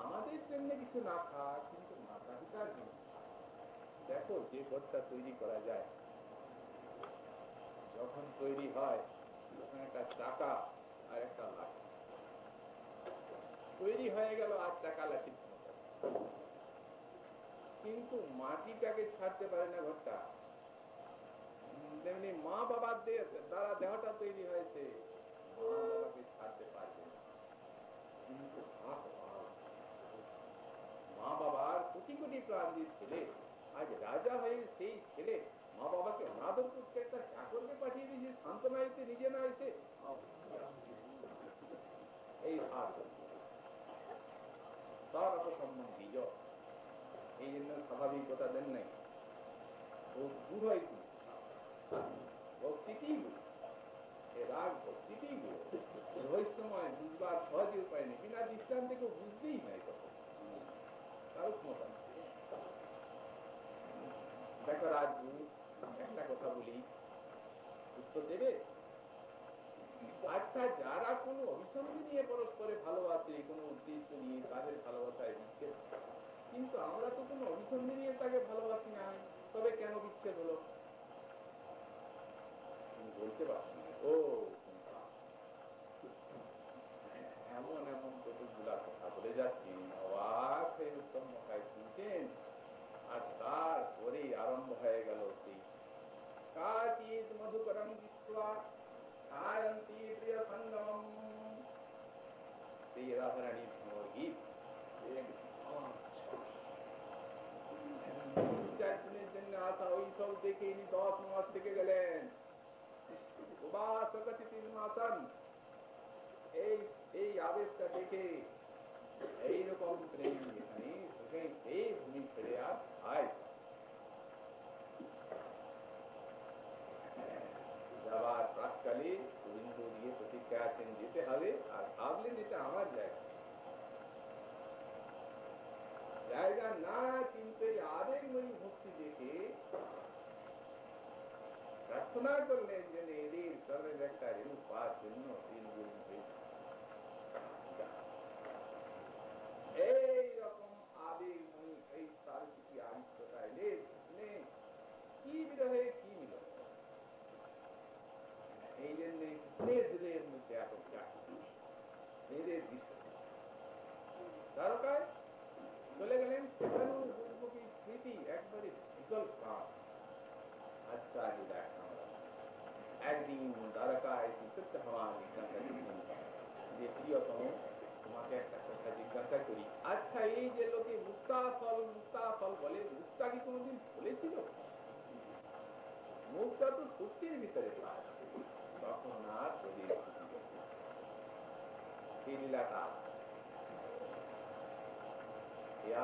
আমাদের জন্য কিছু না থাক, কিন্তু মাতা পিতার জন্য দেখো যে ঘরটা তৈরি করা যায়, যখন তৈরি হয় তখন একটা চাকা আর একটা লাঠি তৈরি হয়ে গেল, আর চাকা লাঠির ক্ষমতা, কিন্তু মাটিটাকে ছাড়তে পারে না ঘরটা। তেমনি মা বাবার দ্বারা দেহটা তৈরি হয়েছে, মা বাবাকে ছাড়তে পারবে না। কিন্তু মা বাবার কোটি কোটি প্রাণ দিয়ে ছেলে আজ রাজা হয়ে সেই ছেলে মা বাবাকে অনাদর করতে একটা চাকরকে পাঠিয়ে দিয়েছে, সান্ত্বনা এসে নিজে না এসে। এই সম্বন্ধী এই জন্য স্বাভাবিকতা দেন নাই, ও গুরু হয় কি ভক্তিতেই গুরু, রাগ ভক্তিতেই গুরু। রহস্যময় বুঝবার সহজে উপায় নেই, বিনা দৃষ্টান্তে কেউ বুঝতেই নাই, তখন কারো ক্ষমতা নেই। দেখো রাজু একটা কথা বলি, উত্তর দেবে? আচ্ছা যারা কোনো অভিসন্ধি নিয়ে পরস্পরে ভালোবাসে, কোনো উদ্দেশ্য নিয়ে তাদের ভালোবাসায় বিচ্ছেদ, কিন্তু আমরা তো কোনো অভিসন্ধি নিয়ে তাকে ভালোবাসি নাই, তবে কেন বিচ্ছেদ হলো বলতে পারছি না। ও এমন এমন কতগুলা কথা বলে যাচ্ছি, অবাক সায়ন্তী প্রিয় সঙ্গম। সেই রাধারানীর ভ্রমর গীত দিনের জন্য আসা ওই সব দেখে ইনি 10 মাস থেকে গেলেন। এই আদেশটা দেখে এইরকম প্রেম যেখানে সেই ভূমি ছেড়ে আর আয় যাবার প্রাককালে গোবিন্দ দিয়ে প্রতিজ্ঞা আছেন যেতে হবে, আর ভাবলেন এটা আমার জায়গা জায়গা না, কিন্তু এই আবেগময়ী ভক্তি দেখে প্রার্থনা করলেন যে এদের চরণের একটা রেণু পাওয়ার জন্য এইরকম আবেগময়ী এই সারস্বতী আবিষ্টতা এলেন কি বিরহে কি মিলন। এই জন্য হৃদয়ের মধ্যে এত মেয়েদের দৃশ্য দ্বারকায় চলে গেলেন। সেখানেও দুর্গী স্মৃতি একবারে বিকল প্রাণ। আচ্ছা একদিন দ্বারকায় সত্য হওয়া জিজ্ঞাসা করলেন যে প্রিয়তম তোমাকে একটা কথা জিজ্ঞাসা করি, আচ্ছা এই যে লোকে মুক্তা ফল বলে, মুক্তা কি কোনোদিন বলেছিল? মুক্তা তো সত্যির ভিতরে পায়, তখন আর প্রদীপ এই লীলাটা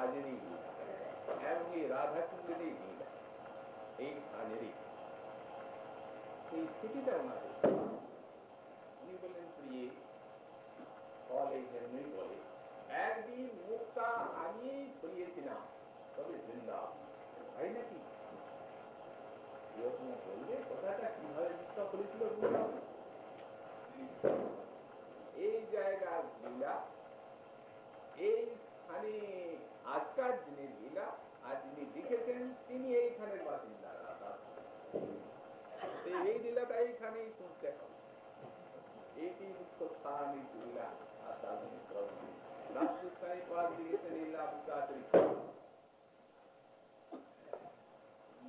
আজেরই লীলা এবং এই রাধাকুণ্ডেরই লীলা, এই স্থানেরই সেই স্মৃতিটা ওনাদের। উনি বললেন প্রিয়ে ফল এই জন্যই বলে, একদিন মুক্তা আমিই ফলিয়েছিলাম, তবে বৃন্দাবন তাই নাকি? এরকম বলবে কথাটা কিভাবে মুক্তা ফলেছিল বৃন্দাবন? এই জায়গার লীলা, এই স্থানে আজকার দিনের লীলা, আর যিনি লিখেছেন তিনি এইখানের বাসিন্দা। এই লীলাটা এইখানেই শুনতে হবে। এটি মুখ্য স্থান এই লীলা। আর রাজস্থানী পাল লিখেছেন লীলা মুক্তাচরিত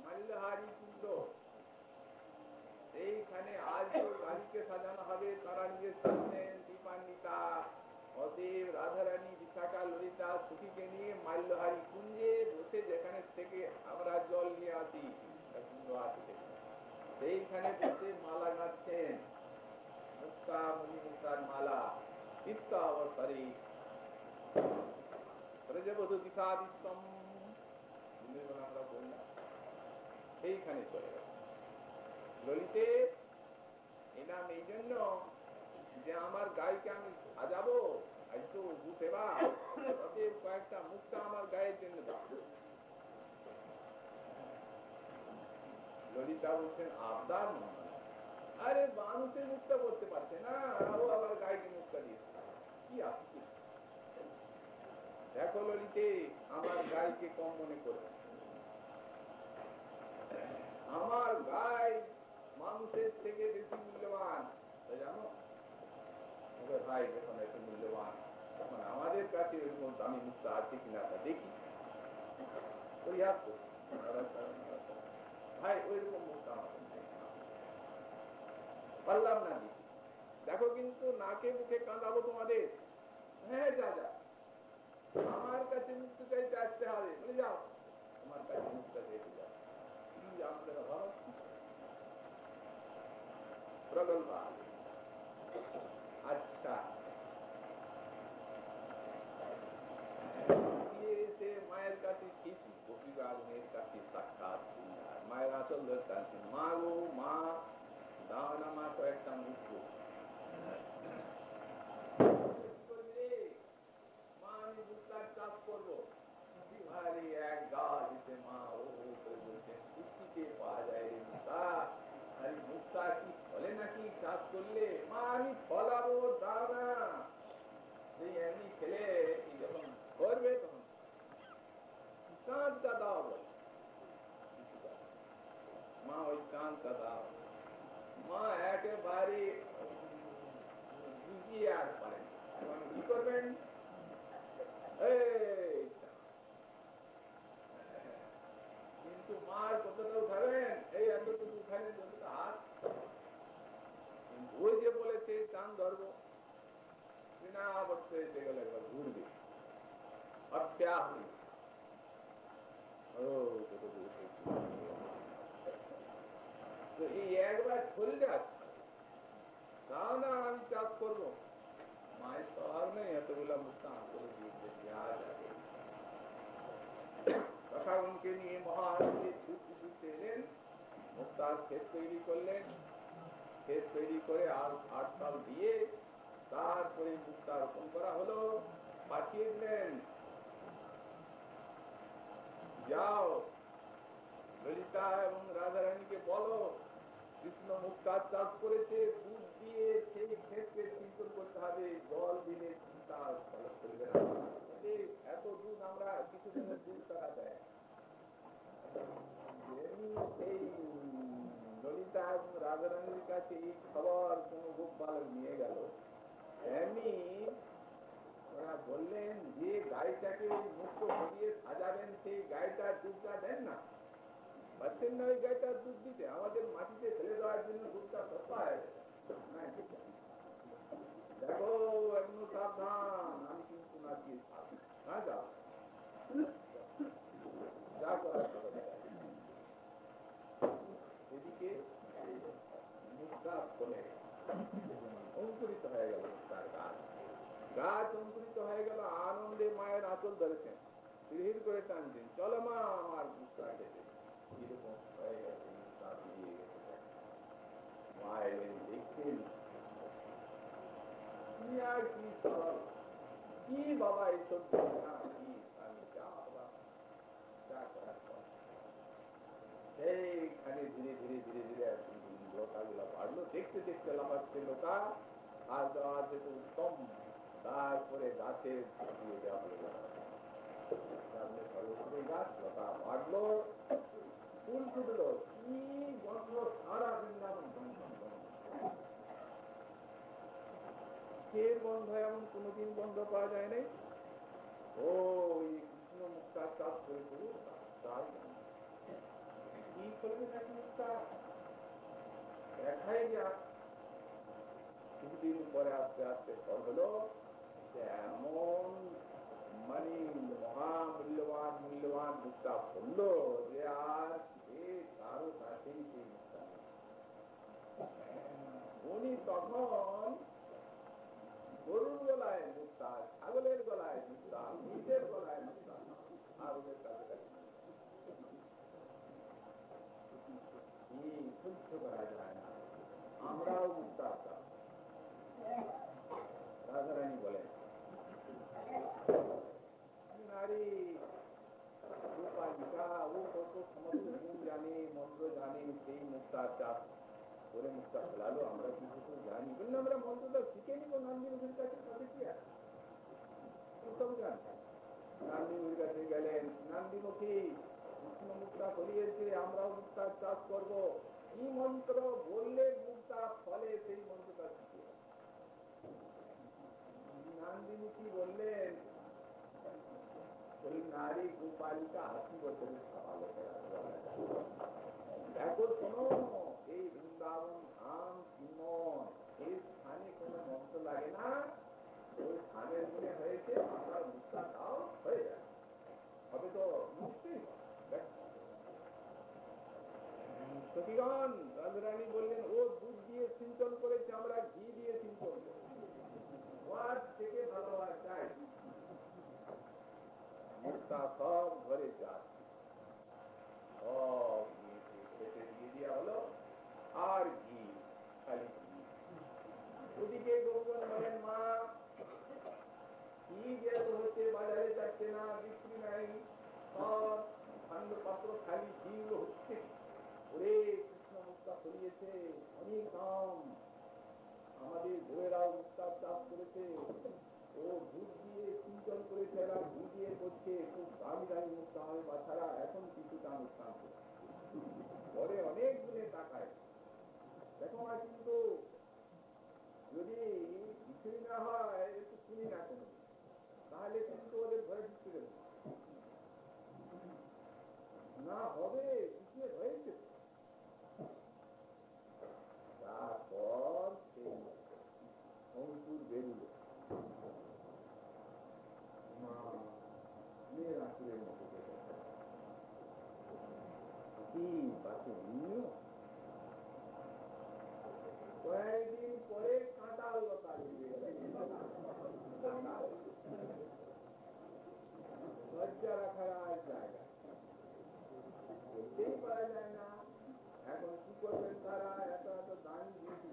মাল্যহারি কুণ্ড। এইখানে আজ গাড়িকে সাজানো হবে, তারা নিজের সাজলেন দীপান্বিতা। অতএব রাধারানী বিশাখা ললিতা সখীকে নিয়ে মাল্যহারি কুঞ্জে বসে, যেখানে থেকে আমরা জল নিয়ে আসি কুণ্ড আছে, সেইখানে বসে মালা গাঁথছেন, মুক্তা মণি মুক্তার মালা চিত্তা অবসরে ব্রজবধূ বিষাদিষ্টম আমরা বললাম। সেইখানে চলে গেল ললিতে। এনাম এই জন্য যে আমার গাইকে আমি সাজাবো, আজ তো সেবা, অতএব কয়েকটা মুক্তা আমার গায়ের জন্য দাও। ললিতা বলছেন আবদার নয়, আরে মানুষের মুক্তা করতে পারছে না, ও আবার গাইকে মুক্তা দিয়েছে, কি আসছে? দেখো ললিতে, আমার গাইকে কম মনে করবে, আমার গাই মানুষের থেকে বেশি মূল্যবান, জানো? ভাই যখন এত মূল্যবান, তখন আমাদের কাছে ওইরকম দামি মুক্তা আছে কিনা তা দেখি। ভাই ওইরকম মুক্তা আমাদের নাই, পারলাম না দিদি। দেখো কিন্তু নাকে মুখে কাঁদাবো তোমাদের। হ্যাঁ যা যা, আমার কাছে মুক্তি চাইতে আসতে হবে, বলে যাও তোমার কাছে মুক্তা চাইতে যাও। কি আমাদের অভাব প্রগল্ভা। আচ্ছা মায়ের কাছে কিছু গোপীবাগ মেয়ের কাছে সাক্ষাৎ মায়ের আচল ধরতে আসেন, মা গো মা দাও না মা কয়েকটা মুক্ত। মা আমি মুক্তার চাষ করবো। এক গাছ এসে মা ও করে বলছেন কুস্তিতে পাওয়া যায় রে মুক্তা, আরে মুক্তা কি ফলে নাকি চাষ করলে? মা আমি ফলাবো, দাও না। এমনি ছেলে যখন করবে তখন চাঁদটা দাও বলে, মা ওই চাঁদটা দাও। মা একেবারে বুঝিয়ে আর পারেন, এখন কি করবেন? কিন্তু মার কতটা উঠাবেন? এই এতটুকু উঠালেন, যতটা হাত। কিন্তু ওই ধ্যান ধরবো, বৃণাবর্তে এসে গেলে একবার ঘুরবে অত্যাহুতি। তো এই একবার চললে আসছে, না না আমি চাষ করবো, মায়ের তো আর নেই এতগুলা মুক্তা করে দিয়েছে, দেওয়া যাবে। তথা উনকে নিয়ে মহানন্দে ছুটতে ছুটতে এলেন, মুক্তার ক্ষেত তৈরি করলেন, ক্ষেত তৈরি করে আট সাল দিয়ে তারপরে মুক্তা রোপণ করা হলো, পাঠিয়ে দিলেন, যাও ললিতা এবং রাধারানীকে বলো কৃষ্ণ মুক্তার চাষ করেছে, দুধ দিয়ে সেই ক্ষেত্রে সিঞ্চন করতে হবে, জল দিলে চিন্তা ফল করবে না। এত দুধ আমরা কিছুদিনের দুধ তারা দেয়, সেই ললিতা এবং রাধারানীর কাছে এই খবর কোন গোপালক নিয়ে গেল, এমনি ওরা বললেন যে গাড়িটাকে মুক্ত করিয়ে সাজাবেন সেই গাড়িটার দুধটা দেন না, পাচ্ছেন না ওই গাড়িটার দুধ দিতে, আমাদের মাটিতে ফেলে দেওয়ার জন্য দুধটা সস্তা হয়ে গেছে। দেখো একটু সাবধান, আমি কিন্তু না দিয়ে না যাও, যা করার এদিকে মুক্তা ফলে অঙ্কুরিত হয়ে গেল, মুক্তার গাছ, গাছ অঙ্কুরিত হয়ে গেল, আনন্দে মায়ের আঁচল ধরেছেন, ধীর করে টানছেন, চলো মা আমার মুক্তা খেতে। এরকম হয়ে গেছে, মুক্তা বেরিয়ে গেছে, মা এলেন দেখছেন, কি আর কি সব কি বাবা এইসব না কি আমি যা বাবা যা করার সেইখানে ধীরে ধীরে ধীরে ধীরে লতাগুলা বাড়লো, দেখতে দেখতে লাফাচ্ছে লতা, আর দেওয়া যেত উত্তম, তারপরে গাছের দিয়ে দেওয়া হলো গাছ, লতা বাড়লো, ফুল ফুটলো, কি গন্ধ, সারা বৃন্দাবন এর গন্ধ এমন কোনদিন গন্ধ পাওয়া যায় নাই। ও কৃষ্ণ মুক্তার চাষ করে করু তাই কি করবে নাকি মুক্তা দেখাই যাক। কিছুদিন পরে আস্তে আস্তে ফল হলো, এমন মানে মহামূল্যবান মূল্যবান মুক্তা ফললো যে আর কারো কাছেই সেই মুক্তা নেই। উনি তখন গরুর গলায় মুক্তা, ছাগলের গলায় মুক্তা, মহিষের গলায় মুক্তা, আর ওদের কাছে সহ্য করা যায় না, আমরাও মুক্তা। রাধারানী বলেন, নারী গোপালিকা ও কত সমস্ত গুণ জানে, মন্ত্র জানে, সেই মুক্তার চাষ করে মুক্তা ফেলালো, আমরা কিছু তো জানি, বললে আমরা মন্ত্রটা শিখে নিব নন্দীমুখীর কাছে, তাতে কি আছে, সব জানি। নন্দীমুখীর কাছে গেলেন, নন্দীমুখী কৃষ্ণ মুক্তা ফলিয়েছে, আমরাও মুক্তার চাষ করবো, কি মন্ত্র বললে মুক্তা ফলে সেই মন্ত্রটা শিখে। নন্দীমুখী বললেন, নারী গোপালিকা হাসি বছরের সভা লোকেরা দেখো শোনো, এই বৃন্দাবন ধাম শ্রীমন, এই স্থানে কোনো মন্ত্র লাগে না, ওই স্থানের মনে হয়েছে আমরা মুক্তা দাও হয়ে যায়, হবে তো নিশ্চয়ই। সতীগণ, রাধারানী বললেন, ও দুধ দিয়ে সিঞ্চন করেছে, আমরা ঘি দিয়ে সিঞ্চন করেছি, ওর থেকে ভালো আর চাই। মুক্তা সব ঘরে যায়, সব খেতে দিয়ে দেওয়া হলো, আর ঘি, খালি ঘি। ওদিকে গোপন বলেন, মা ঘি যেহেতু হচ্ছে, বাজারে যাচ্ছে না, বিক্রি নাই, সব ভাণ্ড পাত্র খালি ঘি গুলো হচ্ছে, ওরে কৃষ্ণ মুক্তা ফলিয়েছে, অনেক দাম, আমাদের বউয়েরাও মুক্তার চাষ করেছে, ও দুধ দিয়ে সিঞ্চন করেছে, এরা ঘি দিয়ে করছে, খুব দামি দামি মুক্তা হবে, বাচ্চারা এখন কিছুটা অনুষ্ঠান করছে, পরে অনেক দিনে টাকায়। দেখো মা, কিন্তু যদি কিছুই না হয়, একটু শুনি না কোনো, তাহলে কিন্তু ওদের ঘরে ঢুকতে দেবে না, হবে কিছু হয়েছে। তারপর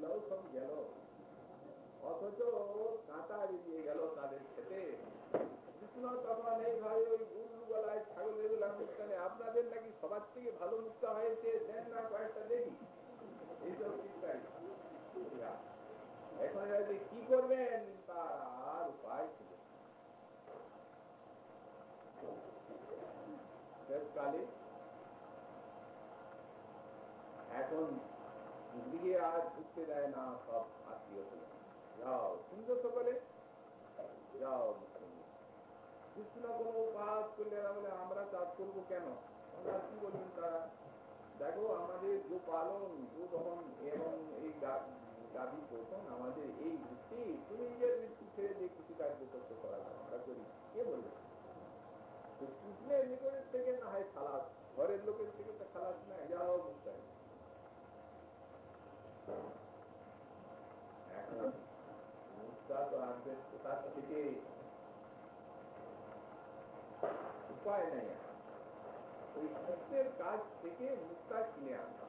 এগুলাও সব গেল, অথচ কাঁটা বেরিয়ে গেল তাদের খেতে। কৃষ্ণ তখন এই ভাই ওই উল্লু গলায় ছাগল এগুলা মুক্তানে আপনাদের নাকি সবার থেকে ভালো মুক্তা হয়েছে, দেন না কয়েকটা দেখি। এইসব চিন্তাই এখন যে কি করবেন তার আর উপায় ছিল। শেষকালে এখন দিকে আর ঢুকতে দেয় না সব আত্মীয় হল, যাও সুন্দর সকলে যাও। কৃষ্ণ কোনো উপহাস করলে বলে আমরা চাষ করবো কেন? আমরা কি বলবেন তারা, দেখো আমাদের গো পালন গো দহন এবং এই গাভী পোষণ আমাদের এই বৃত্তি, তুমি নিজের বৃত্তি ছেড়ে যে কৃষি কার্য করতে করা আমরা করি, কে বলবে? কৃষ্ণের নিকটের থেকে না হয় খালাস, ঘরের লোকের থেকে তো খালাস নাই, যাও বুঝতে এখন মুক্তা তো আসবে কোথা থেকে, উপায় নেই। ওই সত্যের কাজ থেকে মুক্তা কিনে আনতে,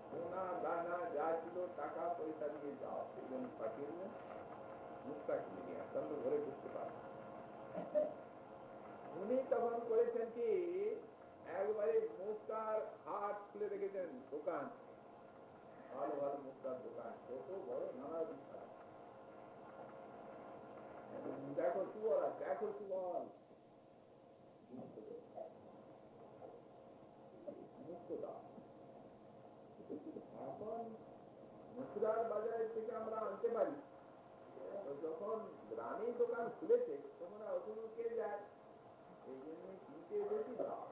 সোনা দানা যা ছিল টাকা পয়সা দিয়ে যাও, সেজন পাঠিয়ে দিলেন, মুক্তা কিনে নিয়ে আসতাম তো ঘরে ঢুকতে পারে। উনি তখন করেছেন কি, একবারে মুক্তার হাট খুলে রেখেছেন, দোকান, ভালো ভালো মুক্তার দোকান, ছোট বড় নানা বিশাল। দেখো সুবল, দেখো সুবল, মুক্তদা। এখন মুদ্রার বাজারের থেকে আমরা আনতে পারি, যখন গ্রামে দোকান খুলেছে তখন ওগুলো কে যায়, এই জন্য কিনতে বেশি দাম।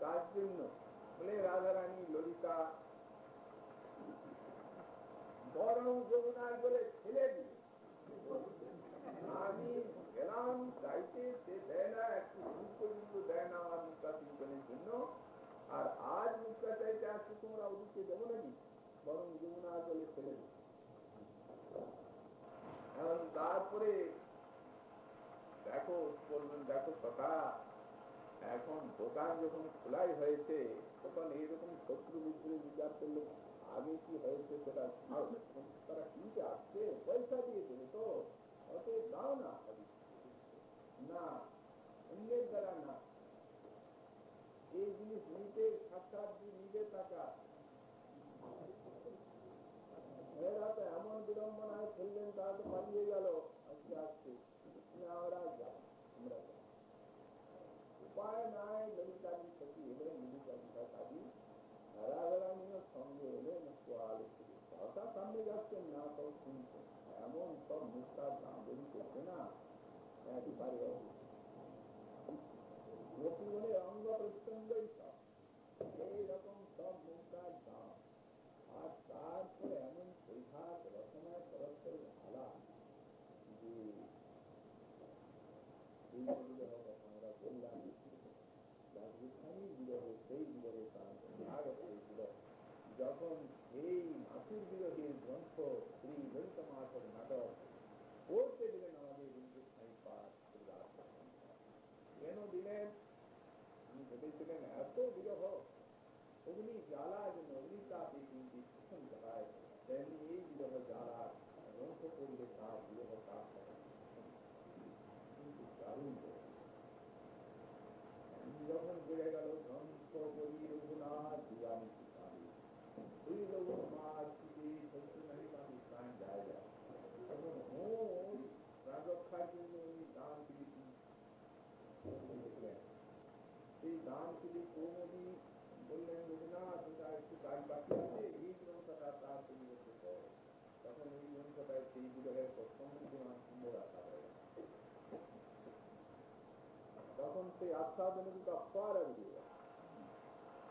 তার জন্য বলে রাধারানী ললিতা বরং যমুনার বলে ছেলে দিয়ে আমি গেলাম চাইতে, সে দেয় না, একটু ভুল পর্যন্ত দেয় না আমার মুক্তা চিন্তনের জন্য। আর আজ মুক্তা চাইতে আসছে তোমরা ওদিকে দেবো নাকি, বরং যমুনার বলে ছেলে দিই। এখন তারপরে দেখো বলবেন, দেখো কথা, এখন দোকান যখন খোলাই হয়েছে তখন এইরকম শত্রু বিদ্রোহ বিচার করলে আগে কি হয়েছে সেটা তারা কিনতে আসছে, পয়সা দিয়ে দেবে তো, অত দাও না, না অন্যের দ্বারা না, এই জিনিস নিতে সাক্ষাৎ নিবে টাকা। এরা তো এমন বিড়ম্বনায় ফেললেন, তারা তো পালিয়ে গেল আজকে আসছে, আমরা যাব, আমরা যাব, উপায় নাই। ললিতাজি সখী এলেন, ললিতা কাজী রাধারানীও সঙ্গে এলেন, কথা সামনে যাচ্ছেন না, সব শুনছেন, এমন সব মুক্তার দাম বেরি করছে না একবারে গোপীগণের অঙ্গ প্রত্যঙ্গই সব এইরকম সব মুক্তার দাম। আর তারপরে এমন পৈঠাক রচনায় পরস্পর ভালা যে এই বিরহ কথা আমরা বললাম, যেখানে বিরহ সেই বিরহে ভাগত হয়েছিল, যখন সেই মাসুর বিরোহীর গ্রন্থ শ্রী ললিত মাসের নাটক পড়তে দিলেন আমাদের বিন্দু স্থায়ী পাঠ কেন দিলেন? তিনি ভেবেছিলেন এত বিরহ অগ্নি জ্বালা যেন অগ্নিতাপে কিন্তু ভীষণ জ্বালায়, তেমনি এই বিরহ জ্বালা গ্রন্থ পড়লে তার বিরহ তাপ কিন্তু দারুণ যখন বেড়ে গেল গ্রন্থ বলি রঘুনাথ দিবানি পিতামি ওই রঘুনাথ পিতে শত্রু নাহি পাবি প্রাণ যায় যায়, তখন ওই প্রাণ রক্ষার জন্য উনি দান দিয়েছেন। সেই দান থেকে কৌমদি বললেন রঘুনাথ ওটা একটু কাজ বাকি আছে, এই গ্রন্থটা তার পরিবর্তে কর। তখন এই গ্রন্থটায় সেই বিরহের প্রথম সুন্দর আশা হয়ে গেল। তখন সেই আস্বাদনটা পার দিয়ে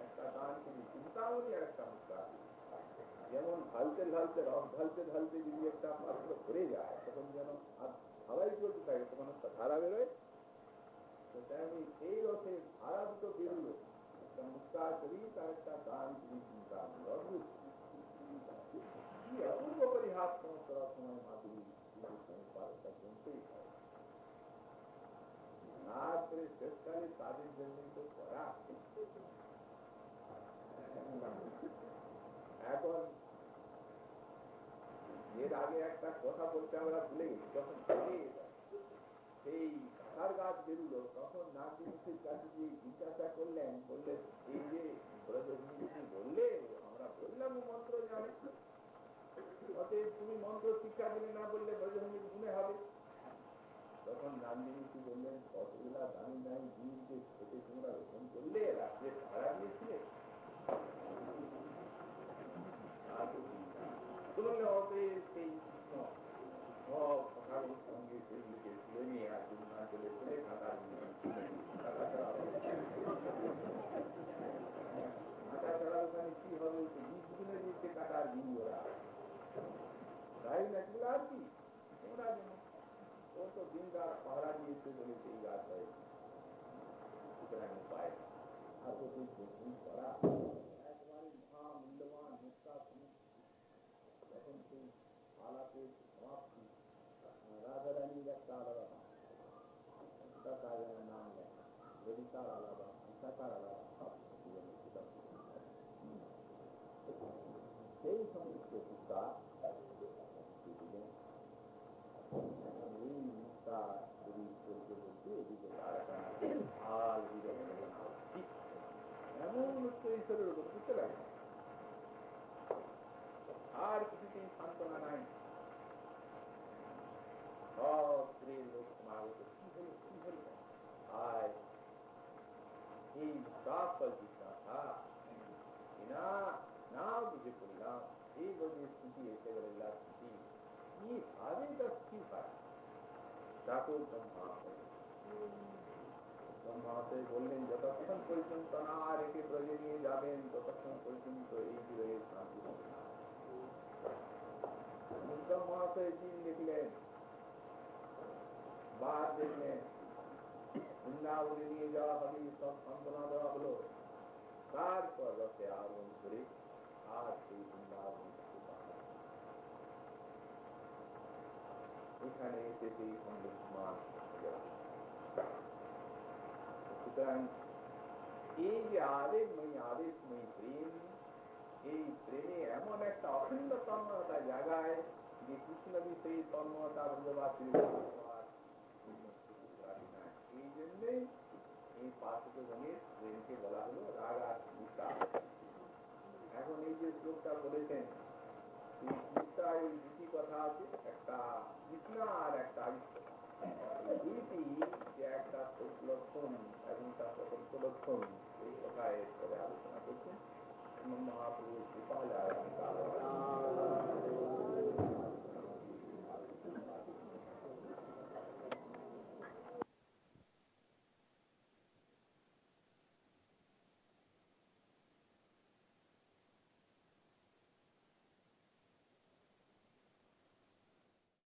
একটা দান তিনি চিন্তামণি আর একটা মুক্তা, যেমন ঢালতে ঢালতে রস ঢালতে ঢালতে যদি একটা পাত্র ভরে যায় তখন যেন আর হাওয়াই চলতে থাকে, তখন একটা ধারা বেরোয়, তো তেমনি এই রসের ধারা দুটো বেরোলো, একটা মুক্তা শরীর আর একটা দান তিনি চিন্তামণি। অদ্ভুত কি অপূর্ব পরিহাস সমস্ত রসময় মাধুরী পারটা শুনতেই হয়। তারপরে শেষকালে তাদের জন্যই তো করা এখন এর আগে একটা কথা বলতে আমরা ভুলে গেছি, যখন সেই কাঁঠার গাছ বেরুলো তখন নাগিনীর কাছে যে জিজ্ঞাসা করলেন, বললেন এই যে ব্রজনীতি বললে, আমরা বললাম মন্ত্র জানে, অতএব তুমি মন্ত্র শিক্ষা দিলে না বললে ব্রজনীতি মনে হবে। তখন নাগিনী বললেন, কতগুলা দামি দামি বীজকে খেতে তোমরা রোপণ করলে, রাত্রে পাহারা দিয়েছিলে, সেই সব কথাগুলোর সঙ্গে সেগুলিকে তুলে নিয়ে আর অরুণাচলে চলে কাঁটা ছাড়া ওখানে কি হবে, বীজ গুনে দিচ্ছে কাটার বীজ, ওরা তাই নাকি আর কি ওরা যেন ও তো দিন রাত পাহারা দিয়েছে বলে সেই গাছ হয়, সুতরাং উপায় আর ওকে গ্রহণ করা একবারে মহামূল্যবান মুক্তা। তখন সেই আলাপের সমাপ্তি রাধারানীর একটা আলাদা নাম লেখা, ললিতার আলাদা, বিশাখার আলাদা, সেই সমস্ত মুক্তা এই মুক্তা শরীর চলতে বলতে এদিকে তার ভাল এমন হচ্ছে ঈশ্বরের উপর বুঝতে লাগে, আর কিছুতেই সান্ত্বনা নাই। সব স্ত্রীর লোক সমাগত, কি হলো কি হলো, আয় এই মুক্তাফল জিজ্ঞাসা না না বুঝে পড়লাম, এই বলে স্থিতি এসে গেল স্থিতি কি ভাবে তা কি হয়। ঠাকুর ব্রহ্মাশয় বললেন, যতক্ষণ পর্যন্ত না রেখে ব্রজে নিয়ে যাবেন ততক্ষণ পর্যন্ত এই বিরহে শান্তি হবে না। ব্রহ্মাশয় দিন দেখলেন, বার দেখলেন, বৃন্দাবনে নিয়ে যাওয়া হবে, সব সান্ত্বনা দেওয়া হলো, তারপর রথে আরোহণ করে আর সেই বৃন্দাবন এখানে এসে সেই সন্দেশমান। সুতরাং এই যে আবেগময়ী প্রেম, এই প্রেমে এমন একটা অখণ্ড তন্ময়তা জায়গায় যে কৃষ্ণ বিষয়ে তন্ময়তা ব্রজবাসী, এই জন্যই এই পার্শ্বজনের প্রেমকে বলা হলো রাগ আর চিন্তা। এখন এই যে শ্লোকটা বলেছেন, এই চিন্তায় ওই দুটি কথা আছে, একটা কৃষ্ণা আর একটা আদিত্য, দুইটি যে একটা লক্ষণ এবং তার প্রকল্প লক্ষণ, এই কথা এরপরে আলোচনা করছেন মহাপ্রভু কৃপা হলে আগামীকাল।